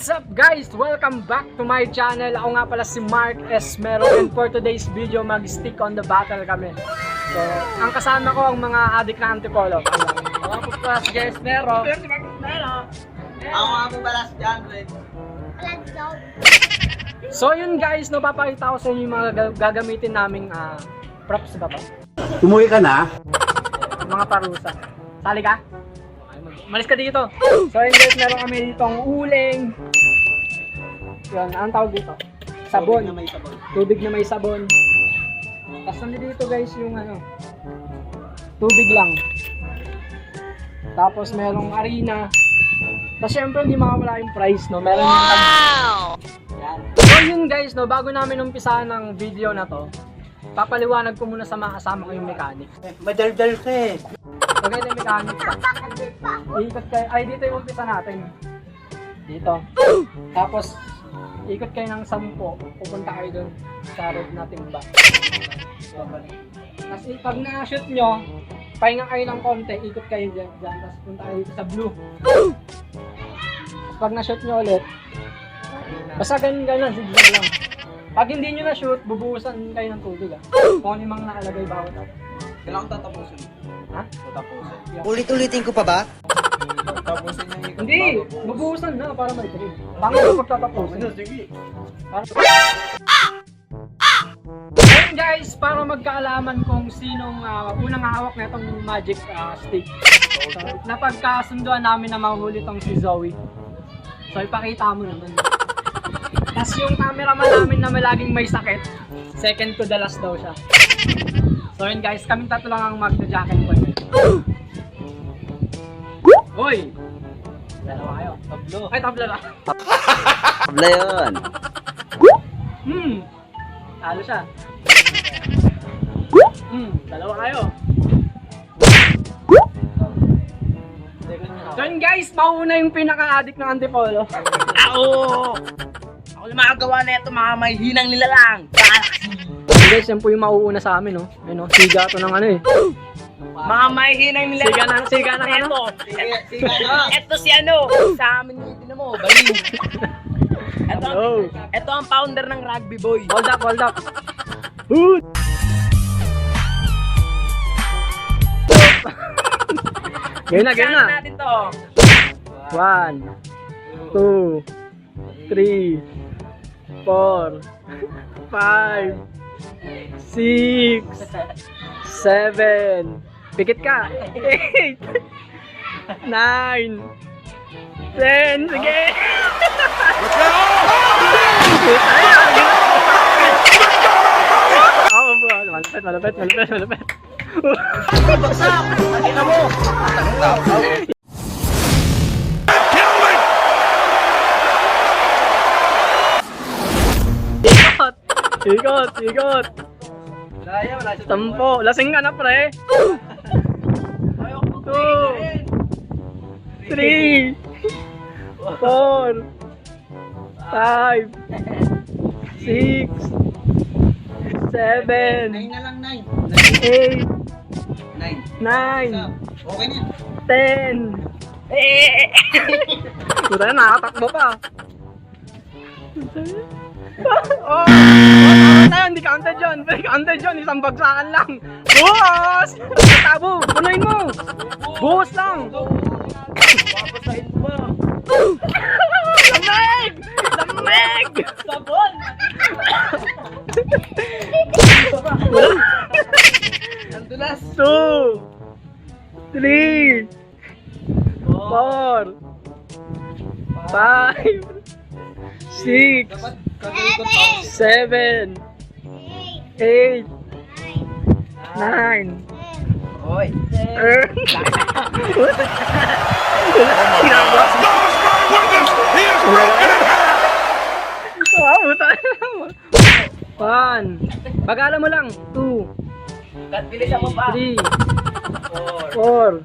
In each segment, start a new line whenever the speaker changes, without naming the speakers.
What's up guys? Welcome back to my channel. Ako nga pala si Mark Esmero and for today's video mag-stick on the battle kami. So, ang kasama ko ang mga adik na Antipolo.
Ako po pala si Esmero. Ako nga po pala si Andre.
So yun guys, no, papakita ko sa inyo yung mga gagamitin naming props ba ba?
Umuwi ka na?
Mga parusa. Sali ka? Malis ka dito. So yun guys, meron kami ditong uling. Yun, anong tawag dito? Sabon.
Tubig na may sabon.
Tubig na may sabon. Tapos nandito guys yung tubig lang. Tapos merong arena. Tapos syempre hindi makawala yung price, no? Meron yung yan. So yun guys, no, bago namin umpisahan ng video na to, papaliwanag ko muna sa mga kasama ko yung mechanic.
Madaldal ka eh.
Okay na mechanic pa. Ikot kayo, ay dito yung umpisa natin. Dito. Tapos, ikot kayo ng 10, pupunta kayo dun sa road na timba. Tapos pag na-shoot nyo, pahinga kayo ng konti, ikot kayo dyan. Tapos punta kayo dito sa blue. Pag na-shoot nyo ulit, basta ganun, zigzag lang. Pag hindi nyo na-shoot, bubuhusan kayo ng tubig kung ano yung mga nakalagay bawat ako.
Kailangan ko tatapusin.
Ha?
Tatapusin.
Ulit-ulitin ko pa ba?
Tatapusin yung ikot.
Hindi! Bubuhusan na para may trip. Pangit na pagtatapusin.
Sige.
Ayun guys, para magkaalaman kung sinong unang hawak na itong magic stick. So, napagkasunduan namin na mahuli itong si Zoe. So ipakita mo naman. Tapos yung cameraman namin na laging may sakit, second to the last daw siya. So yun guys, kaming tatlo lang ang magda-jacket po. Hoy! Dalawa kayo.
Tablo.
Ay, tabla na.
Tabla yun.
Talo siya. Dalawa kayo. So yun guys, mauna yung pinaka-addict ng Antipolo.
Ako lumagawa na ito, mga may hinang nila lang.
Guys, yan po yung mauuna sa amin, no? Ayun, no? Siga to ng
Mga may hinang nila lang.
Siga ng ano?
Ito si sa amin dito mo, bali. Ito ang founder ng Rugby Boy.
Hold up, hold up. Hood! Game na, game na.
Saan natin to?
1, 2, 3, 4, 5, 6, 7, pikit ka, 8, 9, 10, sige! Oo, malapit.
Bagsak! Nakita mo!
Ikot.
Wala siya.
10. Lasing ka na, pre. 2, 3, 4, 5, 6, 7,
9 na lang, 9.
8,
9.
9,
Okay na.
10. Puta na, nakatakbo pa. Oh! Tama tayo, hindi counted yun. Counted yun, isang bagsakan lang. Buhos! Tabo, punuin mo. Buhos lang.
Papasahin mo.
Lamig! Lamig!
Sabon!
Wala.
Ang dulas.
2, 3, 4, 5, 6,
Dapat kagalikot pa.
7, 8, 9,
Hoy.
One. Bagala mo lang. 2,
Kat, bilisan mo pa.
3, 4,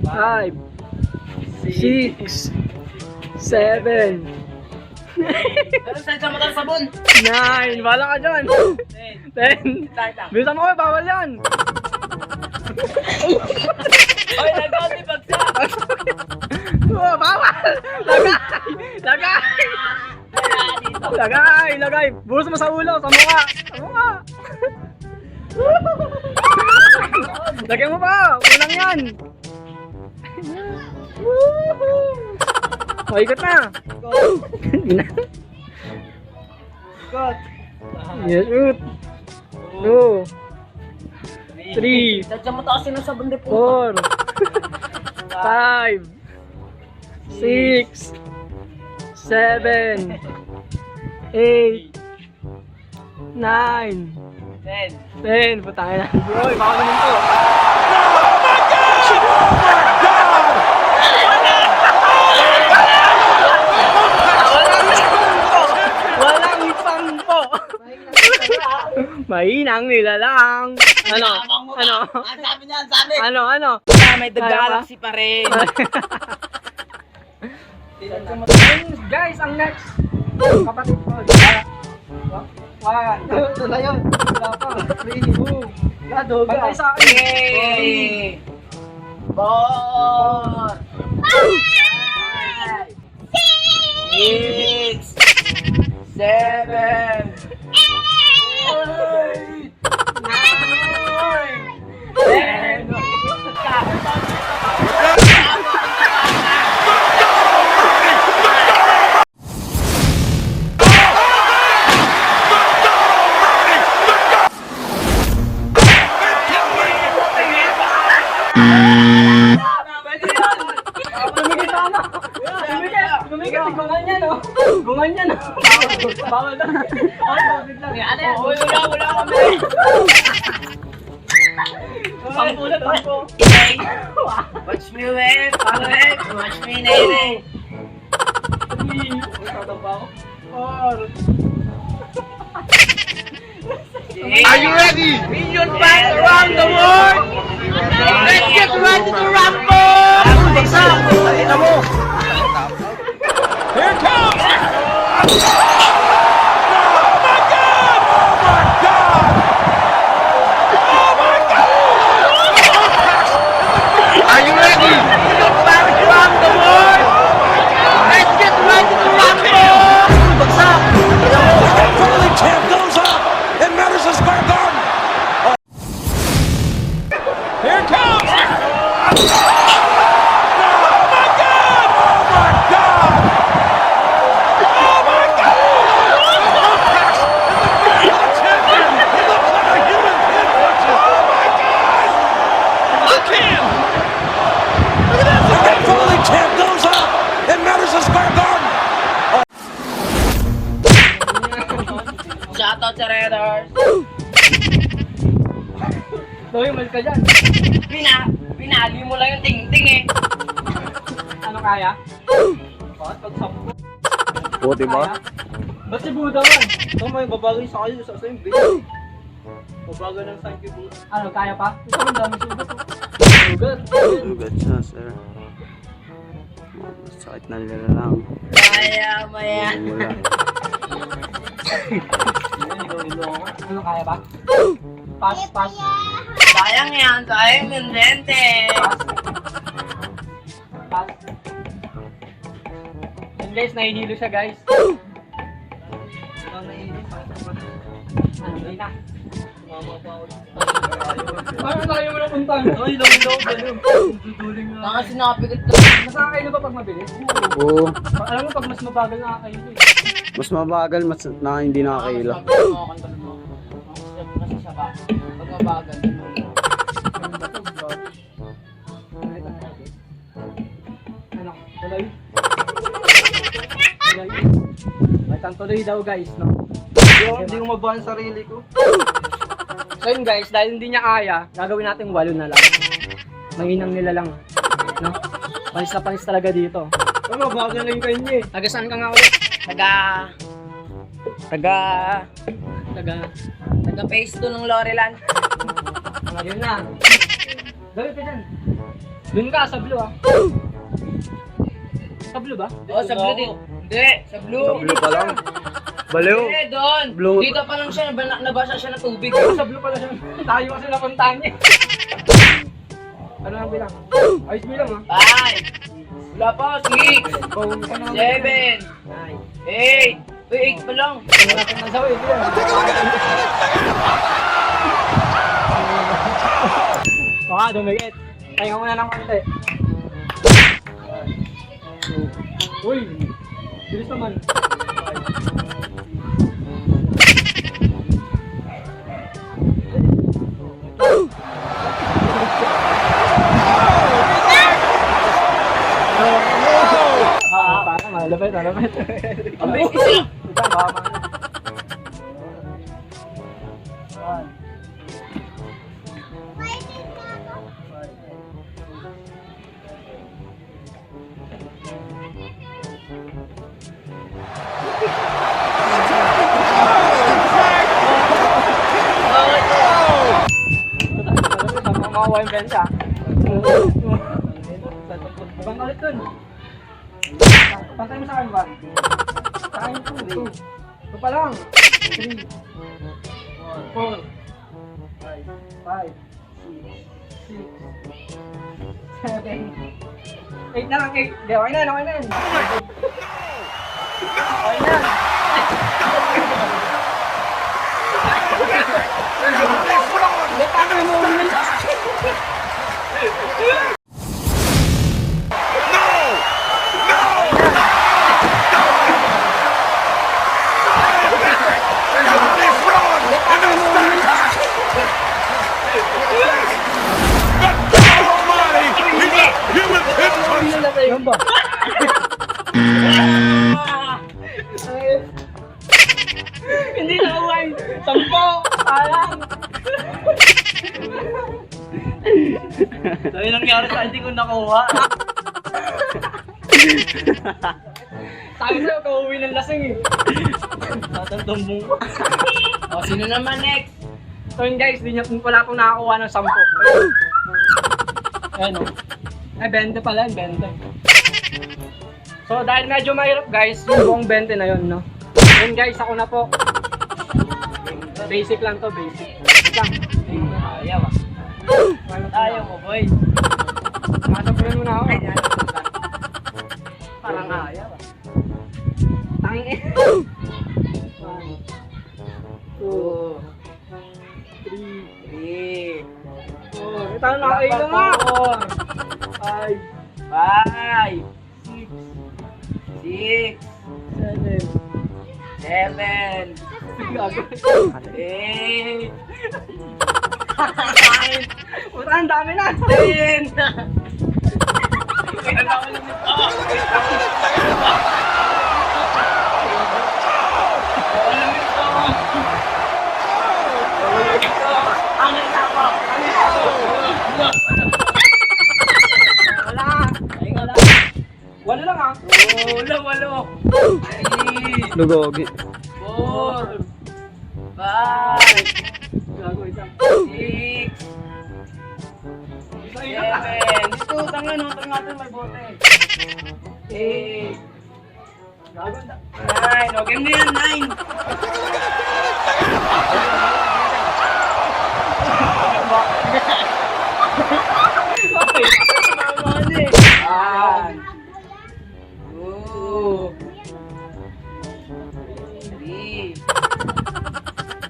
5, 6, 7,
Pero saan siya matal sabon?
9. Wala ka dyan. 10. Bilisan mo, bawal yan.
Hoy, nagaw ni bagsak.
Oh, bawal! Lagay! Buhos mo sa ulo, sa mukha! Lagay mo pa! Kulang yan! O, ikot na!
God.
Yes, shoot! 2 3
Sadya mo taas yun sa bande po.
4 5 6 7 8 9 10 Putangin na. Uy, baka naman to. Walang pangpo. Mahinang nilalang. Ano?
Ang sabi niya, ang sabi.
Ano?
May The
Kaya ba?
Galaxy pa rin.
Guys, ang next kapatid ko. Ito na yun. Wala pa. 3, 2. Gado. Bantay sa akin.
Yay! Ball! 6 7
Tumigil, gungan niya, no? Gungan niya, no? Bawal na.
Wala kami.
Pangpulat, pangpo.
Watch me wait, pare. Watch me nene.
4.
Are you ready? Million fans around the world. Let's get ready to rumble. Ito mo.
Here it comes!
Are you ready? Million fans around the world. Let's get ready to rumble. Bagsak.
Finally, champ goes up in Madison Square Garden. Here it comes! Finally, champ goes up in Madison Square Garden.
Shoutout sa Raiders.
Doy, umalis ka dyan.
Pinali mo lang yung ting-ting eh.
Ano kaya? Bakit pag 10?
O, diba?
Ba't si Buda man?
Ito may babagay sa kayo sa yung video. Babagay ng sign kay Buda.
Ano, kaya pa? Ito ang dami sugat. Sugat.
Sugat siya, sir. Sakit na nila lang.
Kaya mo yan.
Wala.
Ano, kaya pa? Pass.
Sayang yan, sayang yung dente.
Pass. Yan guys, nahihilo siya guys. Ano, hindi na. Ano tayo mo na punta?
Ay, long-long, ganun. Tanga sinapikit ka.
Nakakaino ba pag mabilis?
Oo.
Alam mo pag mas mabagal nakakaino eh.
Mas mabagal, mas hindi nakakaila.
Kasi siya ba? Pag mabagal.
Ano? Tuloy? May tantuloy daw guys, no?
Hindi ko mabahan sarili ko.
So yun guys, dahil hindi niya kaya, gagawin natin 8 na lang. Manginang nila lang. No? Panis na panis talaga dito.
Ano, mabagal na yung kayo niya eh.
Taga saan ka nga ulit?
Taga phase 2 ng Lorelan.
Ayun na. Gawin ka dyan. Doon ka, sa blue ah. Sa blue ba?
Oo, sa blue din. Hindi, sa blue.
Sa blue pa lang. Baliw.
Hindi, doon.
Blue.
Dito pa lang siya, nabasa siya ng tubig.
Sa blue pala siya. Tayo kasi napuntahan niya. Ano ang bilang? Ayos bilang ah.
5, Wala pa, 6, 7, 8. 8 pa lang.
Natin na Zoe. Baka dumigit. Pahinga muna ng konti. Uy! Bilis naman. Parang malapit.
Abay, isa.
Makakuha yung benta. Ibang ulit dun. Pantay mo sa akin ba? Sa akin 2. Ito pa lang. 3, 4, 5, 6, 7, 8 na lang, 8. Hindi, okay na yan. Okay na. Hindi, paano mo ulit? Yan ba? Hindi na uwan. 10. Alang.
So, yun nangyari sa hindi ko nakuha.
Sabi sa'yo, kauwi ng lasing eh.
Tatandong mo. O, sino naman next?
So yun guys, di niya pala akong nakakuha ng 10. Ayan o. Ay, 20 pala, 20. So dahil medyo mahirap guys, yung buong 20 na yun, no? Yun guys, ako na po. Basic lang to, basic. Wait lang.
Ayaw ah. Ayaw ko, boy.
Masabunan mo na ako.
Parang ayaw ah.
Tangin eh. 1, 2, 3, 4. Ito na nakailan nga. 5,
6, 7, 8,
Puta, ang dami na.
10.
Wala lang ah.
Walo. 3,
Lugogi.
4, 5,
Gago isang.
6, 7. Dito, tangan natin may bote. 8,
Gago na.
9. Okay na yan, 9. One, 2, 3,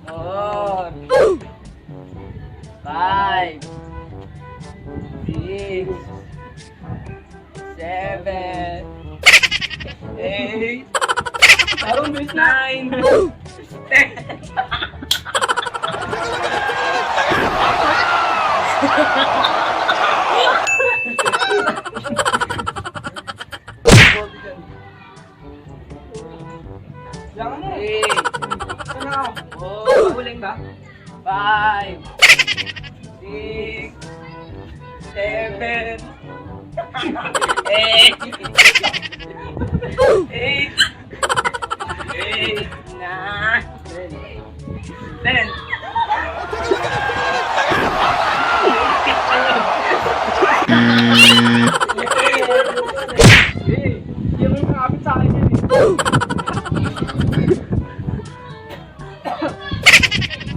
4, 5, 6, 7, 8,
Parang bilis na.
9,
Yan ano eh.
3,
Ano ako?
4,
Huling ba?
5, 6, 7, 8, 9, 10.
Eh, yung nakapit sa akin yan eh.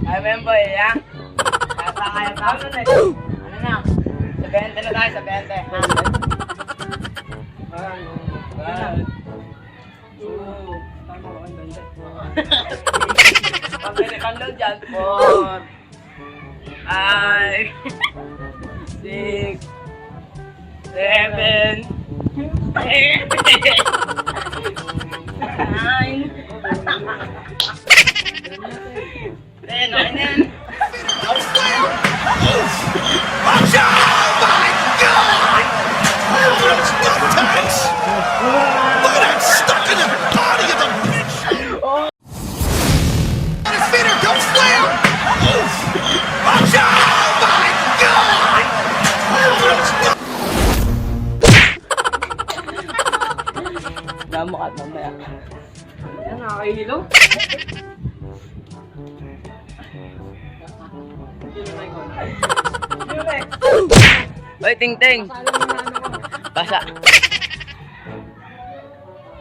Ay, member, ya? Kaya ka ano na eh. Ano na? Sa 20 na tayo, sa 20.
Tama ko ang banda.
Pag-rekan daw dyan. 4, 5, 6, 7, 8, 9, 10, okay na yan.
Look at that, stuck in the body of the bitch! His feet are go slam! Watch out! Oh my God!
Damo ka at mamaya.
Yan, nakakahilo.
Hoy, ting-ting! Basa.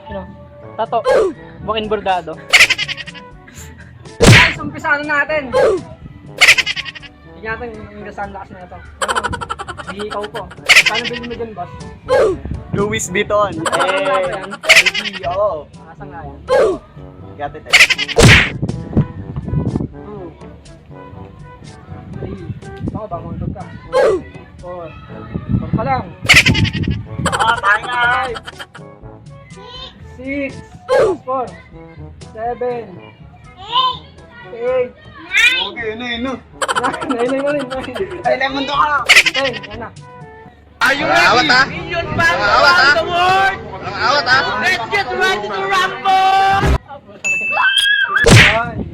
Ano? Tato. Bukin bordado. Guys, umpisa na natin. Tignan natin yung gasaan lakas na ito. Ano? Ikaw po. Paano bilhin mo dyan, boss?
Louis Vuitton.
Nasaan nga ba yan?
Oo.
Nasaan nga yan?
Got it.
2 3 Baka ba? Kuntog ka. 4 4 pa lang.
Tayo na.
6 4 7 8
Okay, ano.
9
Ay, lemon to ka.
10 yan na.
Are you ready? Million fans around the world! Let's get ready to rumble!
1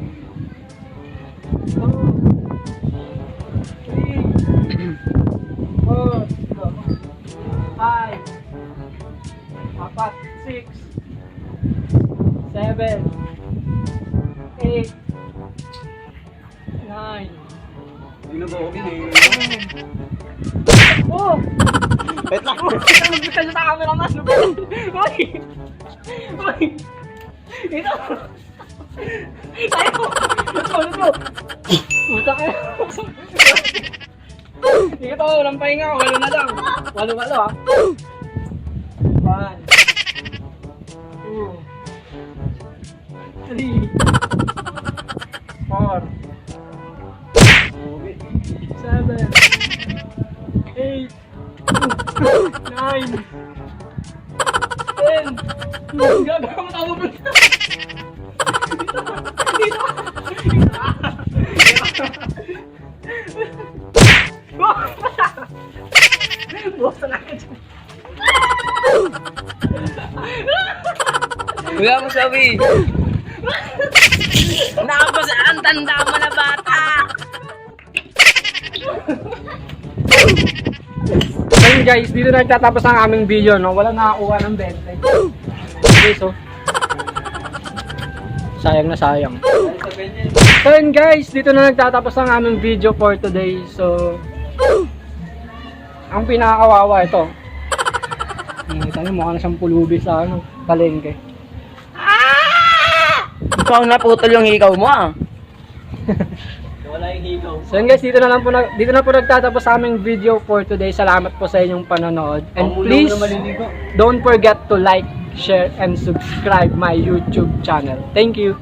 2 3 4 5 6 7 8 9
Sino ba? Okay.
Oh!
Wait lang.
Nagbisa niya sa camera mas. Uy! Uy! Ito! Tayo! Ano to? Puta kayo! Ito, walang pahinga. Walo na lang. Walo ah. 1 2 3 4 7 8 9 10 Gagawa mo tawag mo dito. Buwasan na ka dyan.
Wala mo sabi. Nakapasaan, tanda mo na bata.
So yun guys, dito na nagtatapos ang aming video, no? Wala nakakuha ng 20. Okay, so sayang na sayang. So yun guys, dito na nagtatapos ang aming video for today. So ang pinakakawawa ito. Nakita niyo, mukha na siyang pulubi sa ano, palengke.
Ikaw na putol yung hikaw mo ah.
So yun guys, dito na po nagtatapos sa aming video for today. Salamat po sa inyong panonood. And please, don't forget to like, share, and subscribe my YouTube channel. Thank you!